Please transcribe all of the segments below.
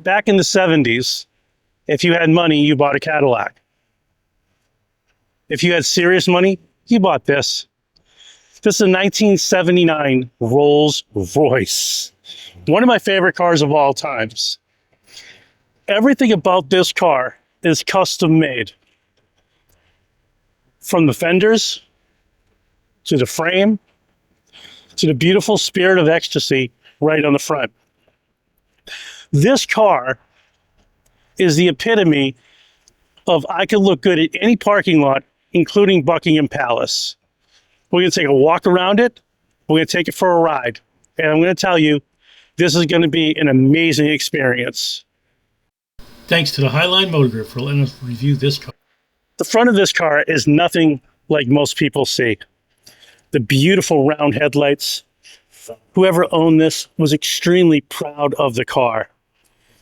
Back in the 70s, if you had money, you bought a Cadillac. If you had serious money, you bought this. This is a 1979 Rolls-Royce. One of my favorite cars of all times. Everything about this car is custom made. From the fenders, to the frame, to the beautiful Spirit of Ecstasy right on the front. This car is the epitome of I can look good at any parking lot, including Buckingham Palace. We're going to take a walk around it. We're going to take it for a ride. And I'm going to tell you, this is going to be an amazing experience. Thanks to the Highline Motor Group for letting us review this car. The front of this car is nothing like most people see. The beautiful round headlights. Whoever owned this was extremely proud of the car.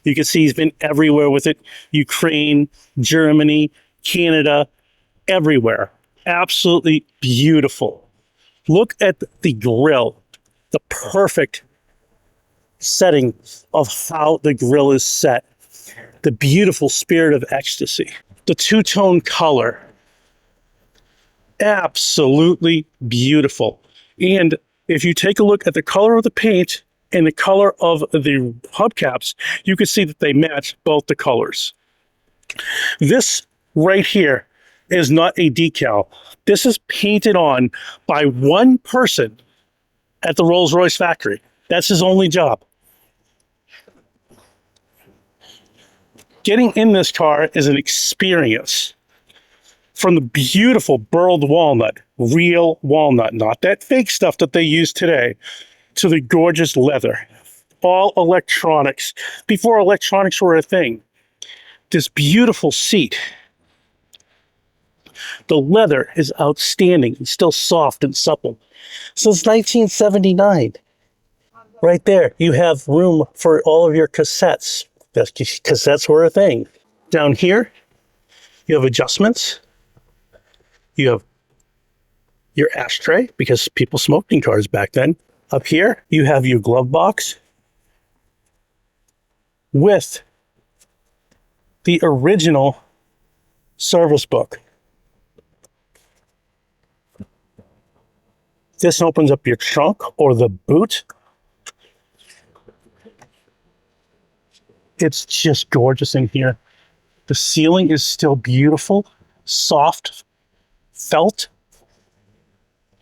You can see he's been everywhere with it. Ukraine, Germany, Canada, everywhere. Absolutely beautiful. Look at the grille, the perfect setting of how the grille is set. The beautiful Spirit of Ecstasy. The two-tone color. Absolutely beautiful. And if you take a look at the color of the paint and the color of the hubcaps, you can see that they match both the colors. This right here is not a decal. This is painted on by one person at the Rolls-Royce factory. That's his only job. Getting in this car is an experience. From the beautiful burled walnut, real walnut, not that fake stuff that they use today, to the gorgeous leather. All electronics, before electronics were a thing. This beautiful seat. The leather is outstanding and still soft and supple. Since 1979. Right there, you have room for all of your cassettes. Cassettes were a thing. Down here, you have adjustments. You have your ashtray, because people smoked in cars back then. Up here, you have your glove box with the original service book. This opens up your trunk or the boot. It's just gorgeous in here. The ceiling is still beautiful, soft, felt,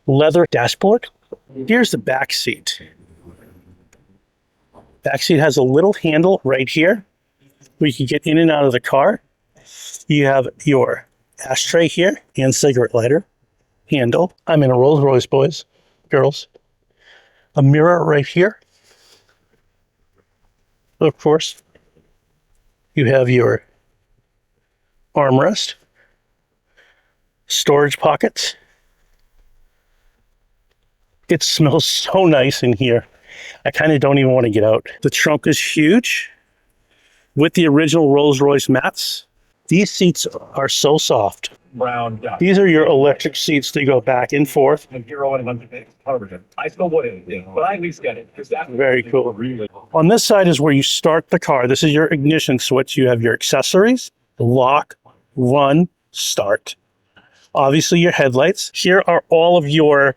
leather dashboard. Here's the back seat. Back seat has a little handle right here where you can get in and out of the car. You have your ashtray here and cigarette lighter handle. I'm in a Rolls-Royce, boys, girls. A mirror right here. Of course, you have your armrest, storage pockets. It smells so nice in here. I kind of don't even want to get out. The trunk is huge with the original Rolls-Royce mats. These seats are so soft. Brown. Yeah. These are your electric seats that go back and forth. And hero and television. I still wouldn't, but I at least get it. That's very cool. On this side is where you start the car. This is your ignition switch. You have your accessories, lock, run, start. Obviously your headlights. Here are all of your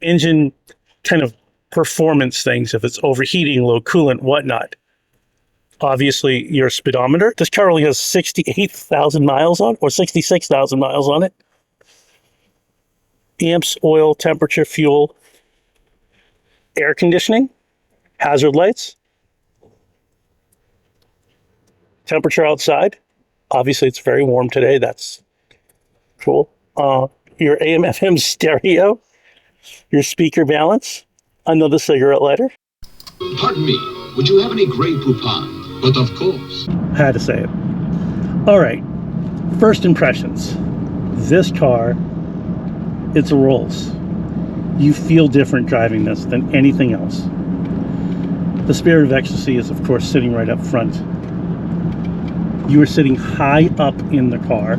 engine kind of performance things. If it's overheating, low coolant, whatnot. Obviously your speedometer. This car only has 68,000 miles on, or 66,000 miles on it. Amps, oil, temperature, fuel, air conditioning, hazard lights, temperature outside. Obviously it's very warm today. That's cool. Your AM/FM stereo, your speaker balance, another cigarette lighter. Pardon me, would you have any gray Poupon? But of course. Had to say it. All right, first impressions. This car, it's a Rolls. You feel different driving this than anything else. The Spirit of Ecstasy is, of course, sitting right up front. You are sitting high up in the car.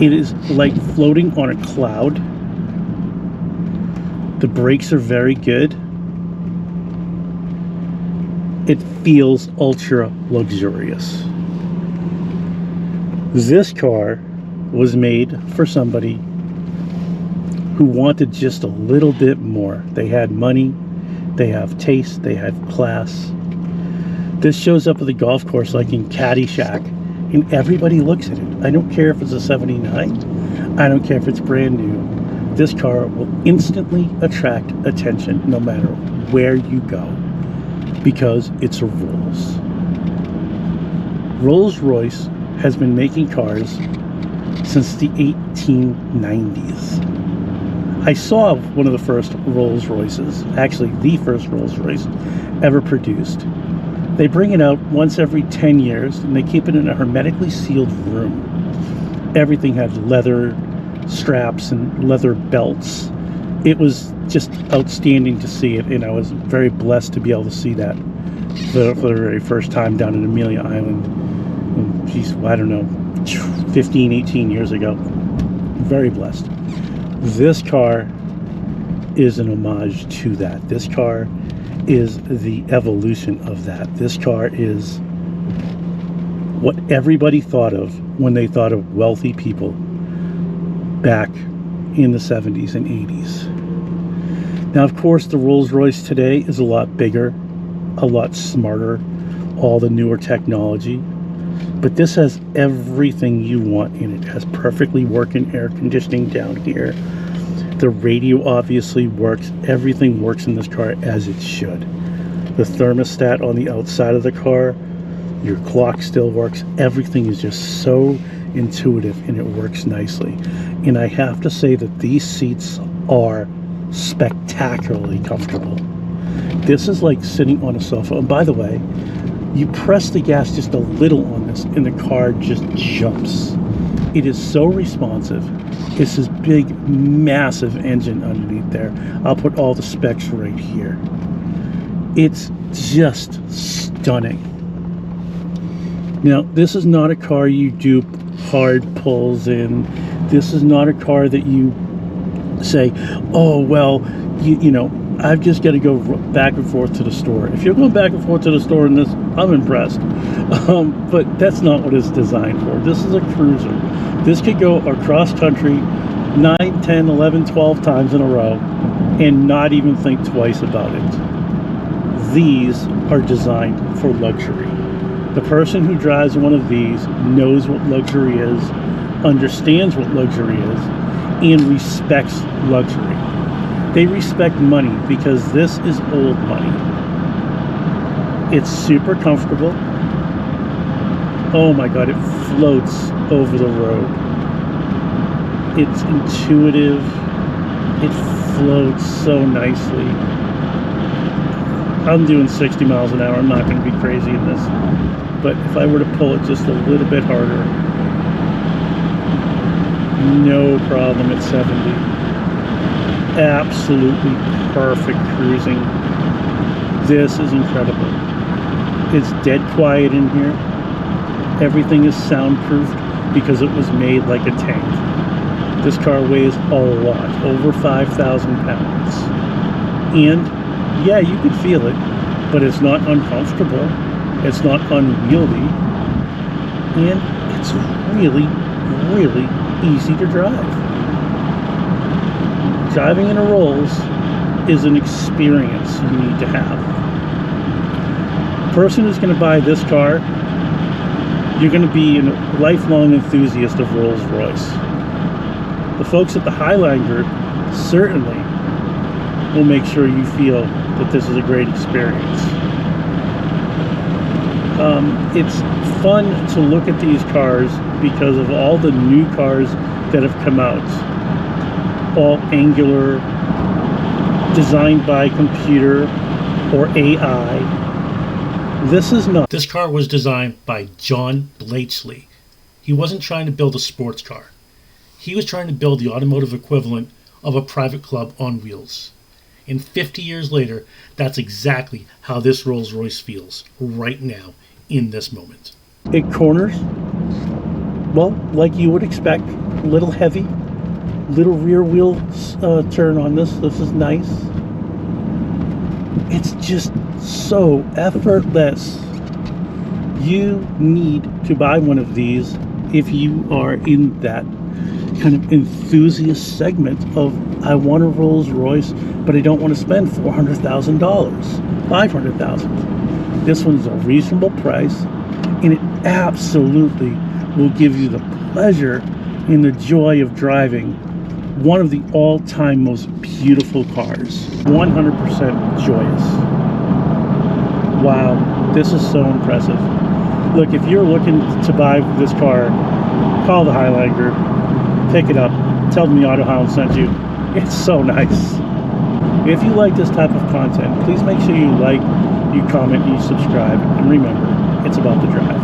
It is like floating on a cloud. The brakes are very good. It feels ultra luxurious. This car was made for somebody who wanted just a little bit more. They had money, they have taste, they have class. This shows up at the golf course like in Caddyshack, and everybody looks at it. I don't care if it's a 79. I don't care if it's brand new. This car will instantly attract attention no matter where you go, because it's a Rolls. Rolls-Royce has been making cars since the 1890s. I saw one of the first Rolls-Royces, actually the first Rolls-Royce ever produced. They bring it out once every 10 years and they keep it in a hermetically sealed room. Everything had leather straps and leather belts. It was just outstanding to see it, and I was very blessed to be able to see that for the very first time down in Amelia Island. Geez, I don't know, 15, 18 years ago. Very blessed. This car is an homage to that. This car is the evolution of that. This car is what everybody thought of when they thought of wealthy people back in the 70s and 80s. Now, of course, the Rolls-Royce today is a lot bigger, a lot smarter, all the newer technology. But this has everything you want in it. It has perfectly working air conditioning down here. The radio obviously works. Everything works in this car as it should. The thermostat on the outside of the car, your clock still works. Everything is just so intuitive and it works nicely. And I have to say that these seats are spectacularly comfortable. This is like sitting on a sofa. And by the way, you press the gas just a little on this and the car just jumps. It is so responsive. It's this big, massive engine underneath there. I'll put all the specs right here. It's just stunning. Now, this is not a car you do hard pulls in. This is not a car that you say, oh, well, you know, I've just got to go back and forth to the store. If you're going back and forth to the store in this, I'm impressed. But that's not what it's designed for. This is a cruiser. This could go across country 9, 10, 11, 12 times in a row and not even think twice about it. These are designed for luxury. The person who drives one of these knows what luxury is, understands what luxury is, and respects luxury. They respect money because this is old money. It's super comfortable. Oh my God, it floats over the road. It's intuitive. It floats so nicely. I'm doing 60 miles an hour. I'm not going to be crazy in this. But if I were to pull it just a little bit harder, no problem at 70. Absolutely perfect cruising. This is incredible. It's dead quiet in here. Everything is soundproofed because it was made like a tank. This car weighs a lot, over 5,000 pounds. And yeah, you can feel it, but it's not uncomfortable. It's not unwieldy. And it's really, really easy to drive. Driving in a Rolls is an experience you need to have. The person who's going to buy this car, you're going to be a lifelong enthusiast of Rolls-Royce. The folks at the Highline Group certainly will make sure you feel that this is a great experience. It's fun to look at these cars because of all the new cars that have come out. All angular, designed by computer or AI. This is not. This car was designed by John Blatchley. He wasn't trying to build a sports car. He was trying to build the automotive equivalent of a private club on wheels. And 50 years later, that's exactly how this Rolls-Royce feels right now in this moment. It corners, well, like you would expect, a little heavy. Little rear wheel turn on this. This is nice. It's just so effortless. You need to buy one of these if you are in that kind of enthusiast segment of, I want a Rolls-Royce, but I don't want to spend $400,000, $500,000. This one's a reasonable price, and it absolutely will give you the pleasure and the joy of driving one of the all-time most beautiful cars. 100% joyous. Wow, this is so impressive. Look, if you're looking to buy this car, call the Highline Group, pick it up, tell them the AutoHound sent you. It's so nice. If you like this type of content, please make sure you like, you comment, and you subscribe. And remember, it's about the drive.